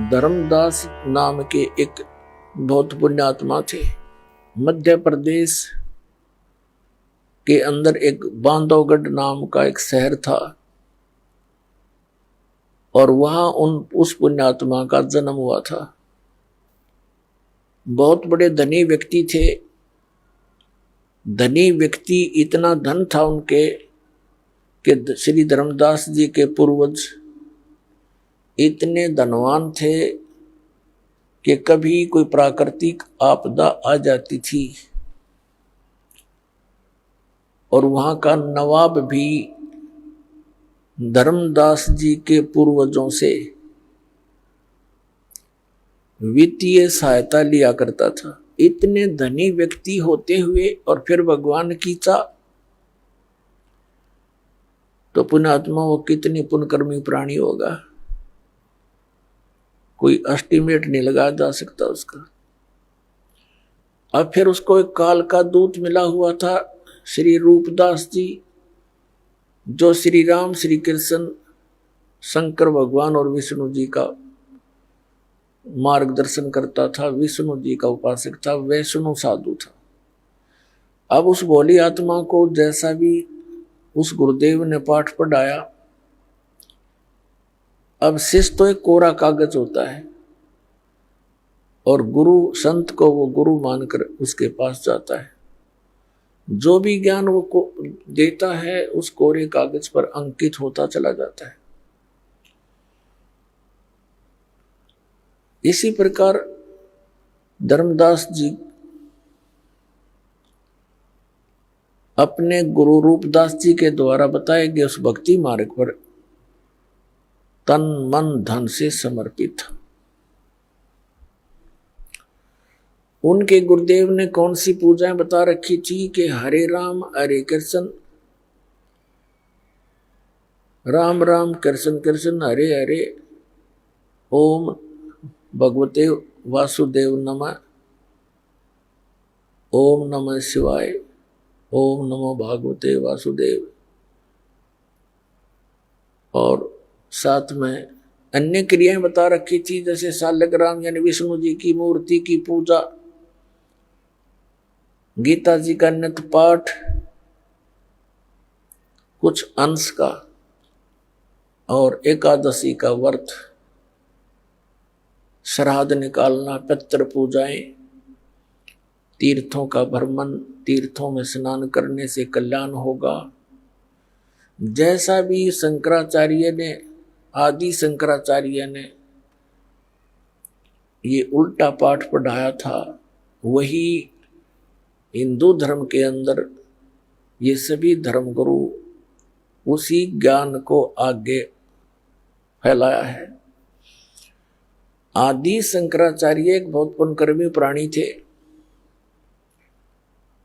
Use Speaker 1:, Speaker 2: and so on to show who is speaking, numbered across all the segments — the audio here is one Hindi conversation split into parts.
Speaker 1: धर्मदास नाम के एक बहुत पुण्यात्मा थे। मध्य प्रदेश के अंदर एक बांधवगढ़ नाम का एक शहर था और वहां उस पुण्यात्मा का जन्म हुआ था। बहुत बड़े धनी व्यक्ति थे। धनी व्यक्ति इतना धन था उनके कि श्री धर्मदास जी के पूर्वज इतने धनवान थे कि कभी कोई प्राकृतिक आपदा आ जाती थी और वहां का नवाब भी धर्मदास जी के पूर्वजों से वित्तीय सहायता लिया करता था। इतने धनी व्यक्ति होते हुए और फिर भगवान की चाह, तो पुण्यात्मा वो कितनी पुण्यकर्मी प्राणी होगा, कोई एस्टिमेट नहीं लगाया जा सकता उसका। अब फिर उसको एक काल का दूत मिला हुआ था, श्री रूपदास जी, जो श्री राम, श्री कृष्ण, शंकर भगवान और विष्णु जी का मार्गदर्शन करता था, विष्णु जी का उपासक था, वैष्णव साधु था। अब उस भोली आत्मा को जैसा भी उस गुरुदेव ने पाठ पढ़ाया, अब शिष्य तो एक कोरा कागज होता है और गुरु संत को वो गुरु मानकर उसके पास जाता है। जो भी ज्ञान वो को देता है उस कोरे कागज पर अंकित होता चला जाता है। इसी प्रकार धर्मदास जी अपने गुरु रूपदास जी के द्वारा बताए गए उस भक्ति मार्ग पर तन मन धन से समर्पित। उनके गुरुदेव ने कौन सी पूजाएं बता रखी थी कि हरे राम हरे कृष्ण, राम राम कृष्ण कृष्ण हरे हरे, ओम भगवते वासुदेव नमः, ओम नमः शिवाय, ओम नमो भागवते वासुदेव। और साथ में अन्य क्रियाएं बता रखी थी, जैसे शालग्राम यानी विष्णु जी की मूर्ति की पूजा, गीता जी का नित्य पाठ, कुछ अंश का, और एकादशी का व्रत, श्राद्ध निकालना, पितृ पूजाएं, तीर्थों का भ्रमण, तीर्थों में स्नान करने से कल्याण होगा। जैसा भी शंकराचार्य ने, आदि शंकराचार्य ने ये उल्टा पाठ पढ़ाया था, वही हिंदू धर्म के अंदर ये सभी धर्मगुरु उसी ज्ञान को आगे फैलाया है। आदि शंकराचार्य एक बहुत पुण्यकर्मी प्राणी थे।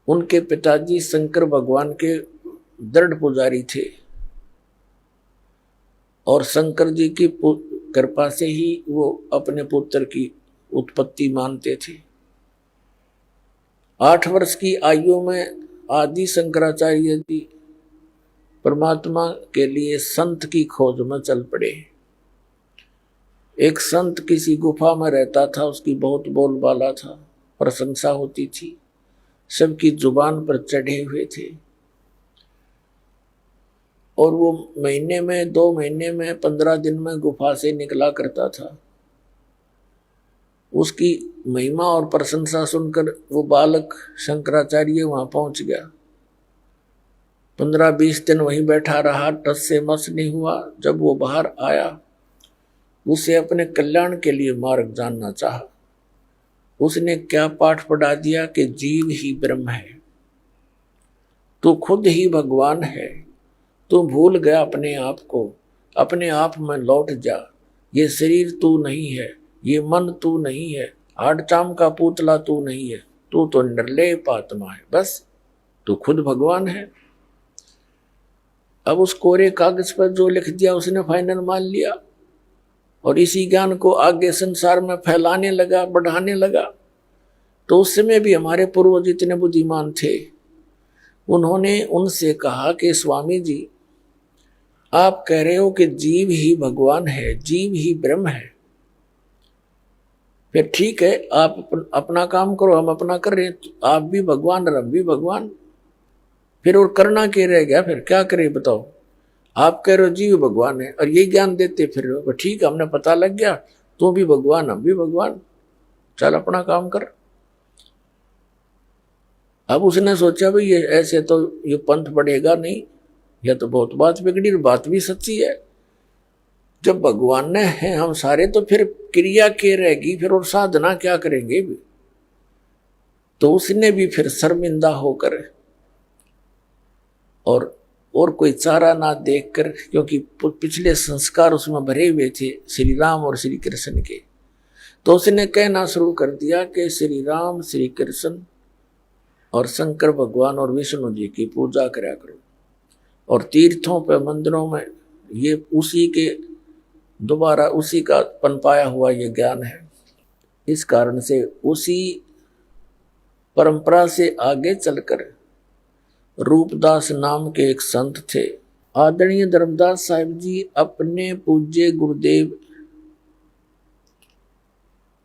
Speaker 1: उनके पिताजी शंकर भगवान के दृढ़ पुजारी थे और शंकर जी की कृपा से ही वो अपने पुत्र की उत्पत्ति मानते थे। 8 वर्ष की आयु में आदि शंकराचार्य जी परमात्मा के लिए संत की खोज में चल पड़े। एक संत किसी गुफा में रहता था, उसकी बहुत बोलबाला था, प्रशंसा होती थी, सबकी जुबान पर चढ़े हुए थे और वो महीने में, 2 महीने में, 15 दिन में गुफा से निकला करता था। उसकी महिमा और प्रशंसा सुनकर वो बालक शंकराचार्य वहां पहुंच गया। 15-20 दिन वहीं बैठा रहा, टस से मस नहीं हुआ। जब वो बाहर आया, उसे अपने कल्याण के लिए मार्ग जानना चाहा। उसने क्या पाठ पढ़ा दिया कि जीव ही ब्रह्म है, तू खुद ही भगवान है, तू भूल गया अपने आप को, अपने आप में लौट जा। ये शरीर तू नहीं है, ये मन तू नहीं है, हाड़ चाम का पुतला तू नहीं है, तू तो निर्लेप आत्मा है, बस तू खुद भगवान है। अब उस कोरे कागज पर जो लिख दिया उसने फाइनल मान लिया और इसी ज्ञान को आगे संसार में फैलाने लगा, बढ़ाने लगा। तो उस समय भी हमारे पूर्वज इतने बुद्धिमान थे, उन्होंने उनसे कहा कि स्वामी जी, आप कह रहे हो कि जीव ही भगवान है, जीव ही ब्रह्म है, फिर ठीक है, आप अपना काम करो, हम अपना कर रहे हैं, तो आप भी भगवान और हम भी भगवान। फिर और करना क्या रह गया, फिर क्या करे बताओ। आप कह रहे हो जीव भगवान है और यही ज्ञान देते फिर रहे हो, ठीक है हमने पता लग गया, तू भी भगवान हम भी भगवान, चल अपना काम कर। अब उसने सोचा भाई ये ऐसे तो ये पंथ बढ़ेगा नहीं, यह तो बहुत बात बिगड़ी, और बात भी सच्ची है। जब भगवान ने है हम सारे, तो फिर क्रिया क्या रहेगी फिर, और साधना क्या करेंगे भी। तो उसने भी फिर शर्मिंदा होकर और कोई चारा ना देखकर, क्योंकि पिछले संस्कार उसमें भरे हुए थे श्री राम और श्री कृष्ण के, तो उसने कहना शुरू कर दिया कि श्री राम श्री कृष्ण और शंकर भगवान और विष्णु जी की पूजा करा करो। और तीर्थों पे मंदिरों में ये उसी के दोबारा उसी का पनपाया हुआ ये ज्ञान है। इस कारण से उसी परंपरा से आगे चलकर रूपदास नाम के एक संत थे, आदरणीय धर्मदास साहिब जी अपने पूज्य गुरुदेव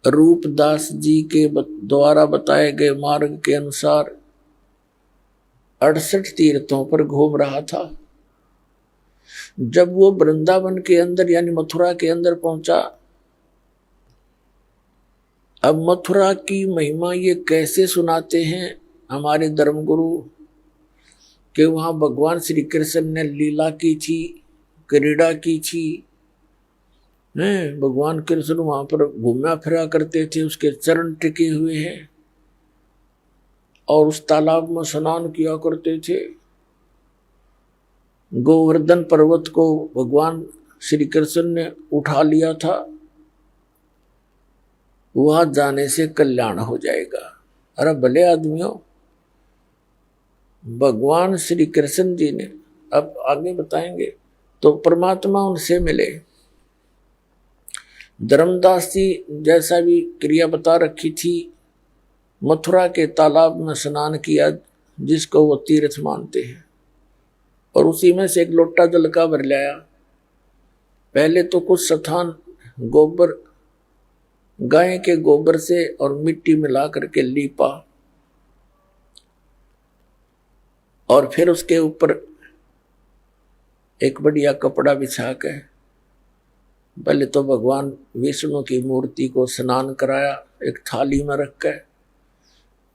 Speaker 1: रूपदास जी के द्वारा बताए गए मार्ग के अनुसार 68 तीर्थों पर घूम रहा था। जब वो वृंदावन के अंदर यानी मथुरा के अंदर पहुंचा, अब मथुरा की महिमा ये कैसे सुनाते हैं हमारे धर्मगुरु कि वहां भगवान श्री कृष्ण ने लीला की थी, क्रीड़ा की थी, भगवान कृष्ण वहां पर घूमा फिरा करते थे, उसके चरण टिके हुए हैं और उस तालाब में स्नान किया करते थे। गोवर्धन पर्वत को भगवान श्री कृष्ण ने उठा लिया था, वहां जाने से कल्याण हो जाएगा। अरे भले आदमियों, भगवान श्री कृष्ण जी ने, अब आगे बताएंगे, तो परमात्मा उनसे मिले। धर्मदास जी जैसा भी क्रिया बता रखी थी, मथुरा के तालाब में स्नान किया जिसको वो तीर्थ मानते हैं, और उसी में से एक लोटा जल का भर लाया। पहले तो कुछ स्थान गोबर, गाय के गोबर से और मिट्टी मिला करके लीपा, और फिर उसके ऊपर एक बढ़िया कपड़ा बिछा के पहले तो भगवान विष्णु की मूर्ति को स्नान कराया, एक थाली में रख के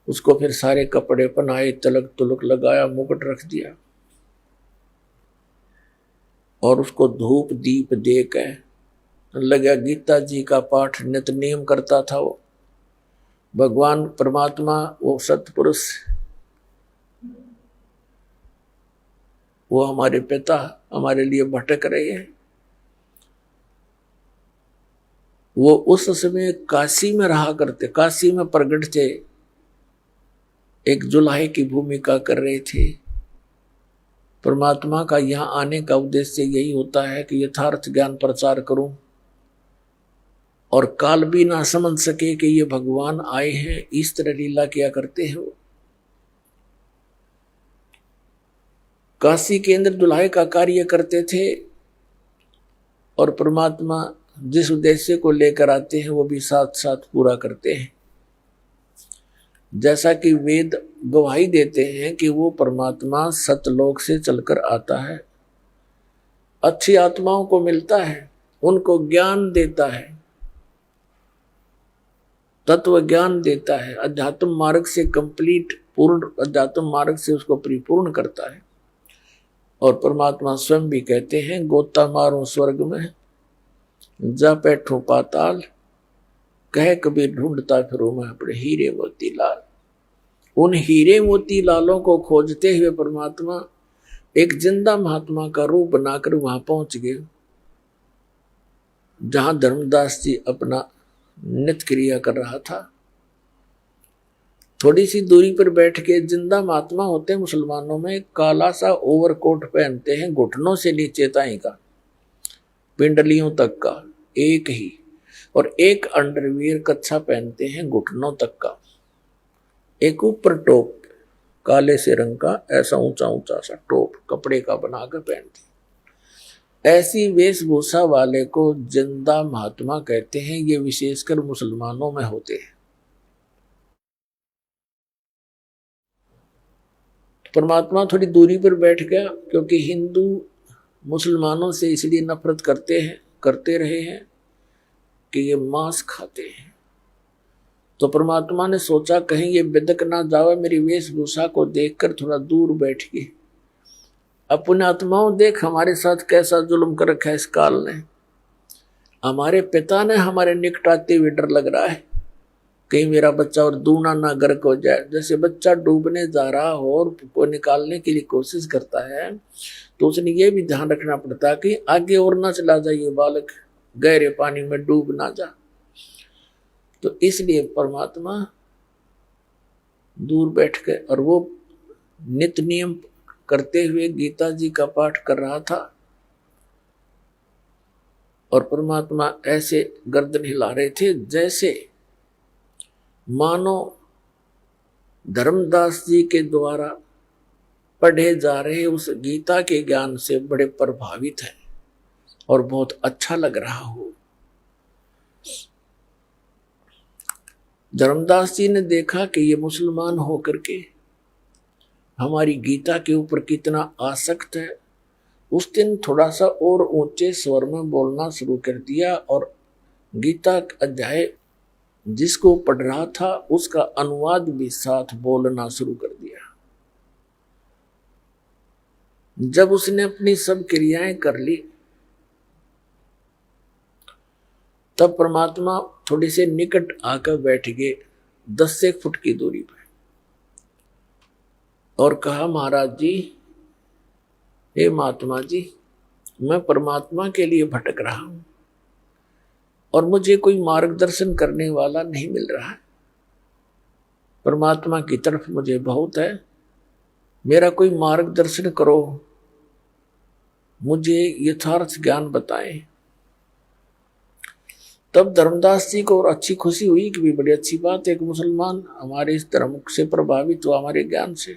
Speaker 1: उसको फिर सारे कपड़े पहनाए, तिलक तुलक लगाया, मुकुट रख दिया, और उसको धूप दीप दे के लगा गीता जी का पाठ नित्य नियम करता था। वो भगवान परमात्मा, वो सतपुरुष, वो हमारे पिता हमारे लिए भटक रहे हैं। वो उस समय काशी में रहा करते, काशी में प्रगट थे, एक जुलाहे की भूमिका कर रहे थे। परमात्मा का यहाँ आने का उद्देश्य यही होता है कि यथार्थ ज्ञान प्रचार करूं, और काल भी ना समझ सके कि ये भगवान आए हैं, इस तरह लीला किया करते हैं। वो काशी के अंदर दुल्हाए का कार्य करते थे, और परमात्मा जिस उद्देश्य को लेकर आते हैं वो भी साथ साथ पूरा करते हैं। जैसा कि वेद गवाही देते हैं कि वो परमात्मा सतलोक से चलकर आता है, अच्छी आत्माओं को मिलता है, उनको ज्ञान देता है, तत्व ज्ञान देता है, अध्यात्म मार्ग से कंप्लीट पूर्ण अध्यात्म मार्ग से उसको परिपूर्ण करता है। और परमात्मा स्वयं भी कहते हैं, गोता मारूं स्वर्ग में जा बैठूं पाताल, कह कबीर ढूंढता फिरूं मैं अपने हीरे मोती लाल। उन हीरे मोती लालों को खोजते हुए परमात्मा एक जिंदा महात्मा का रूप बनाकर वहां पहुंच गए, जहां धर्मदास जी अपना नित्य क्रिया कर रहा था। थोड़ी सी दूरी पर बैठ के जिंदा महात्मा होते हैं मुसलमानों में, काला सा ओवरकोट पहनते हैं, घुटनों से नीचे ताई का, पिंडलियों तक का एक ही, और एक अंडरवियर कच्छा पहनते हैं घुटनों तक का, एक ऊपर टोप काले से रंग का ऐसा ऊंचा ऊंचा सा टोप कपड़े का बनाकर पहनते। ऐसी वेशभूषा वाले को जिंदा महात्मा कहते हैं। ये विशेषकर मुसलमानों में होते हैं। परमात्मा थोड़ी दूरी पर बैठ गया, क्योंकि हिंदू मुसलमानों से इसलिए नफरत करते रहे हैं कि ये मांस खाते हैं। तो परमात्मा ने सोचा कहीं ये बिदक ना जावे, मेरी वेशभूषा को देखकर थोड़ा दूर बैठ गए। अपने आत्माओं, देख हमारे साथ कैसा जुल्म कर रखा है इस काल ने। हमारे पिता ने हमारे निकट आते हुए डर लग रहा है, कहीं मेरा बच्चा और दूना ना गर्क हो जाए। जैसे बच्चा डूबने जा रहा हो और को निकालने के लिए कोशिश करता है, तो उसने ये भी ध्यान रखना पड़ता है कि आगे और ना चला जाए ये बालक, गहरे पानी में डूब ना जा। तो इसलिए परमात्मा दूर बैठ के, और वो नित्य नियम करते हुए गीता जी का पाठ कर रहा था। और परमात्मा ऐसे गर्दन हिला रहे थे जैसे मानो धर्मदास जी के द्वारा पढ़े जा रहे उस गीता के ज्ञान से बड़े प्रभावित हैं और बहुत अच्छा लग रहा हो। धर्मदास जी ने देखा कि ये मुसलमान होकर के हमारी गीता के ऊपर कितना आसक्त है। उस दिन थोड़ा सा और ऊंचे स्वर में बोलना शुरू कर दिया और गीता अध्याय जिसको पढ़ रहा था उसका अनुवाद भी साथ बोलना शुरू कर दिया। जब उसने अपनी सब क्रियाएं कर ली, तब परमात्मा थोड़े से निकट आकर बैठ गए 10 से 1 फुट की दूरी पर और कहा, महाराज जी, हे महात्मा जी, मैं परमात्मा के लिए भटक रहा हूं और मुझे कोई मार्गदर्शन करने वाला नहीं मिल रहा है। परमात्मा की तरफ मुझे बहुत है, मेरा कोई मार्गदर्शन करो, मुझे यथार्थ ज्ञान बताएं। तब धर्मदास जी को और अच्छी खुशी हुई कि भी बड़ी अच्छी बात है, एक मुसलमान हमारे इस धर्म से प्रभावित हुआ, हमारे ज्ञान से।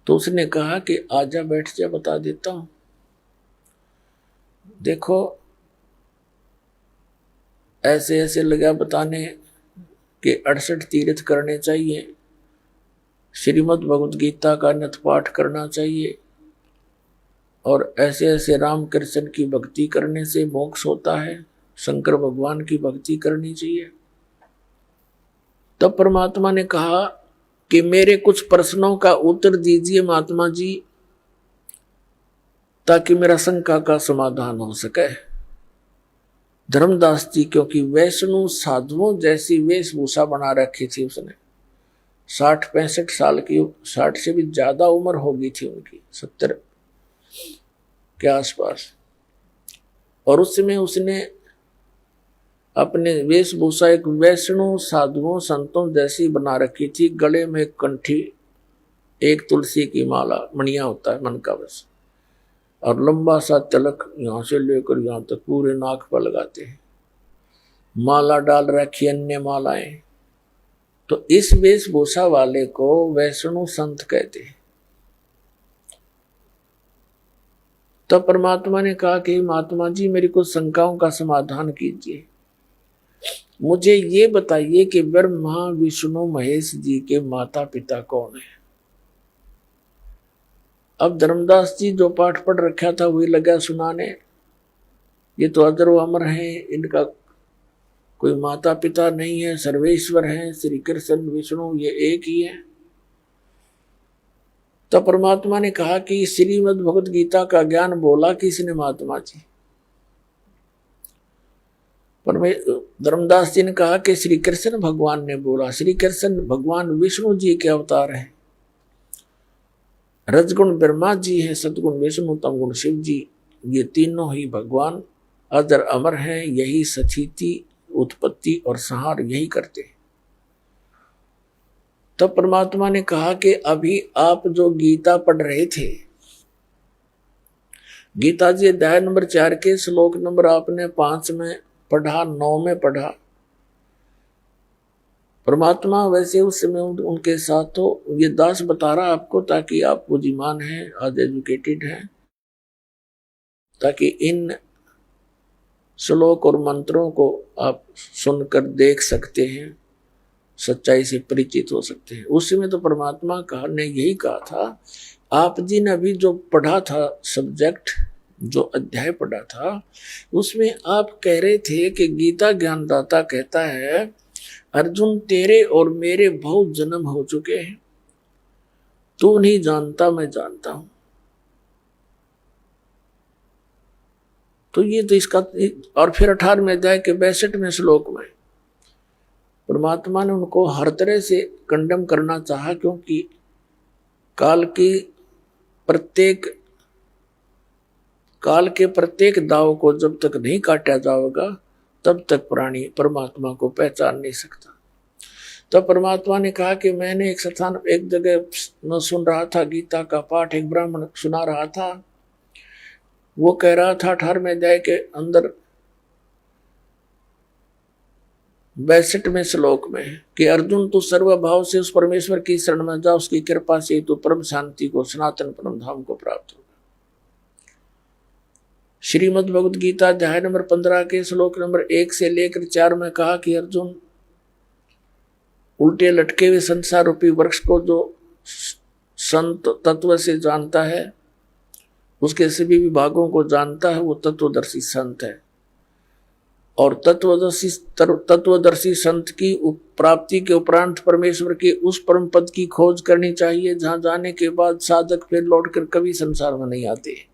Speaker 1: तो उसने कहा कि आजा, बैठ जा, बता देता हूं। देखो, ऐसे ऐसे लगा बताने कि 68 तीर्थ करने चाहिए, श्रीमद् भगवद गीता का नित पाठ करना चाहिए, और ऐसे ऐसे राम कृष्ण की भक्ति करने से मोक्ष होता है, शंकर भगवान की भक्ति करनी चाहिए। तब परमात्मा ने कहा कि मेरे कुछ प्रश्नों का उत्तर दीजिए महात्मा जी, ताकि मेरा शंका का समाधान हो सके। धर्मदास जी क्योंकि वैष्णव साधुओं जैसी वेशभूषा बना रखी थी उसने, 60-65 साल की, 60 से भी ज्यादा उम्र हो गई थी उनकी, 70 के आसपास। और उस समय उसने अपने वेशभूषा एक वैष्णव साधुओं संतों जैसी बना रखी थी। गले में एक कंठी, एक तुलसी की माला, मणिया होता है मन का बस, और लंबा सा तिलक यहां से लेकर यहां तक पूरे नाक पर लगाते हैं, माला डाल रखी अन्य मालाएं। तो इस वेशभूषा वाले को वैष्णव संत कहते हैं। तब परमात्मा ने कहा कि महात्मा जी, मेरी कुछ शंकाओं का समाधान कीजिए, मुझे ये बताइए कि ब्रह्मा विष्णु महेश जी के माता पिता कौन है। अब धर्मदास जी जो पाठ पढ़ रखा था वही लगा सुनाने, ये तो अजर अमर है, इनका कोई माता पिता नहीं है, सर्वेश्वर है, श्री कृष्ण विष्णु ये एक ही है। तब परमात्मा ने कहा कि श्रीमद् भगवद गीता का ज्ञान बोला किसने महात्मा जी। धर्मदास जी ने कहा कि श्री कृष्ण भगवान ने बोला। श्री कृष्ण भगवान विष्णु जी के अवतार हैं, रजगुण ब्रह्मा जी है, सतगुण विष्णु, तमगुण शिव जी, ये तीनों ही भगवान अजर अमर हैं, यही सचिति उत्पत्ति और संहार यही करते हैं। तब परमात्मा ने कहा कि अभी आप जो गीता पढ़ रहे थे, गीता जी अध्याय नंबर 4 के श्लोक नंबर आपने 5 में पढ़ा, 9 में पढ़ा, परमात्मा वैसे उस समय उनके साथ तो ये दास बता रहा आपको, ताकि आप बुद्धिमान हैं, आज एजुकेटेड हैं, ताकि इन श्लोक और मंत्रों को आप सुनकर देख सकते हैं, सच्चाई से परिचित हो सकते हैं। उस समय तो परमात्मा का ने यही कहा था, आप जी ने अभी जो पढ़ा था सब्जेक्ट, जो अध्याय पढ़ा था, उसमें आप कह रहे थे कि गीता ज्ञानदाता कहता है अर्जुन तेरे और मेरे बहुत जन्म हो चुके हैं, तू नहीं जानता मैं जानता हूं। तो ये तो इसका, और फिर 18वें अध्याय के 62वें श्लोक में परमात्मा ने उनको हर तरह से कंडम करना चाहा, क्योंकि काल के प्रत्येक दाव को जब तक नहीं काटा जाएगा तब तक प्राणी परमात्मा को पहचान नहीं सकता। तब परमात्मा ने कहा कि मैंने एक जगह में सुन रहा था गीता का पाठ, एक ब्राह्मण सुना रहा था, वो कह रहा था 18वें अध्याय के अंदर 62वें श्लोक में कि अर्जुन तू सर्वभाव से उस परमेश्वर की शरण में जा, उसकी कृपा से तू परम शांति को, सनातन परम धाम को प्राप्त होगा। श्रीमद् भगवद गीता अध्याय नंबर 15 के श्लोक नंबर 1 से लेकर 4 में कहा कि अर्जुन उल्टे लटके हुए संसार रूपी वृक्ष को जो संत तत्व से जानता है, उसके सभी विभागों को जानता है, वो तत्वदर्शी संत है। और तत्वदर्शी संत की प्राप्ति के उपरांत परमेश्वर के उस परम पद की खोज करनी चाहिए जहां जाने के बाद साधक फिर लौटकर कभी संसार में नहीं आते।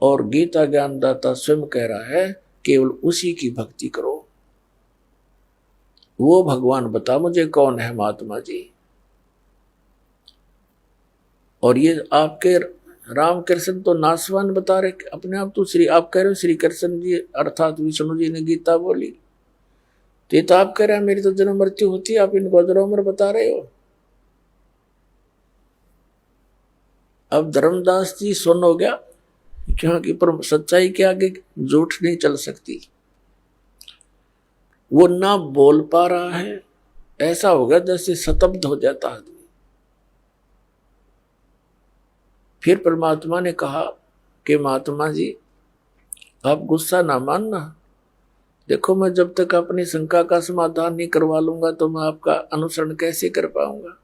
Speaker 1: और गीता ज्ञानदाता स्वयं कह रहा है केवल उसी की भक्ति करो। वो भगवान बता मुझे कौन है महात्मा जी। और ये आपके राम कृष्ण तो नासवान बता रहे अपने आप, तो आप कह रहे हो श्री कृष्ण जी अर्थात विष्णु जी ने गीता बोली, तो आप कह रहे हैं मेरी तो जन्म मृत्यु होती है, आप इनको अजर उम्र बता रहे हो। अब धर्मदास जी सुन हो गया, क्योंकि सच्चाई के आगे झूठ नहीं चल सकती। वो ना बोल पा रहा है, ऐसा हो गया जैसे स्तब्ध हो जाता आदमी। फिर परमात्मा ने कहा कि महात्मा जी आप गुस्सा ना मानना, देखो मैं जब तक अपनी शंका का समाधान नहीं करवा लूंगा तो मैं आपका अनुसरण कैसे कर पाऊंगा।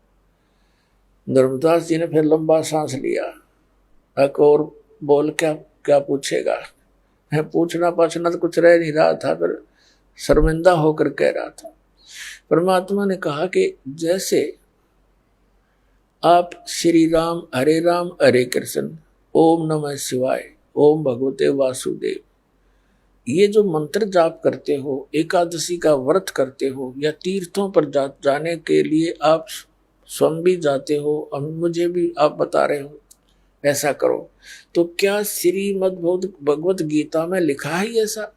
Speaker 1: धर्मदास जी ने फिर लंबा सांस लिया, और बोल क्या पूछेगा, पूछना पाछना तो कुछ रह नहीं रहा था, फिर शर्मिंदा होकर कह रहा था। परमात्मा ने कहा कि जैसे आप श्री राम हरे कृष्ण ओम नमः शिवाय ओम भगवते वासुदेव, ये जो मंत्र जाप करते हो, एकादशी का व्रत करते हो, या तीर्थों पर जाने के लिए आप स्वयं भी जाते हो और मुझे भी आप बता रहे हो ऐसा करो, तो क्या श्रीमद् भगवत गीता में लिखा है ऐसा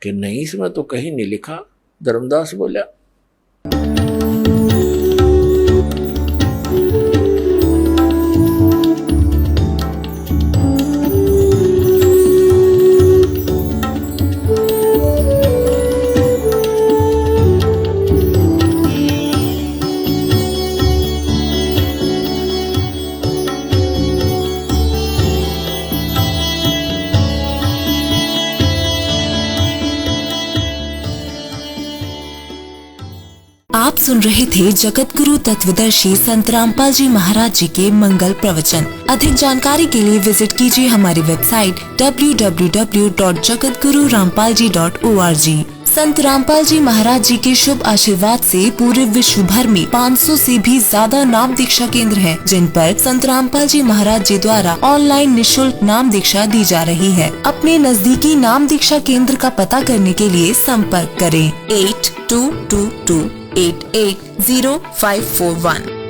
Speaker 1: कि नहीं? इसमें तो कहीं नहीं लिखा। धर्मदास बोला
Speaker 2: आप सुन रहे थे जगत गुरु तत्वदर्शी संत रामपाल जी महाराज जी के मंगल प्रवचन। अधिक जानकारी के लिए विजिट कीजिए हमारी वेबसाइट www.jagatgururampalji.org। संत रामपाल जी महाराज जी के शुभ आशीर्वाद से पूरे विश्व भर में 500 से भी ज्यादा नाम दीक्षा केंद्र हैं, जिन पर संत रामपाल जी महाराज जी द्वारा ऑनलाइन निशुल्क नाम दीक्षा दी जा रही है। अपने नजदीकी नाम दीक्षा केंद्र का पता करने के लिए संपर्क करें 8222880541।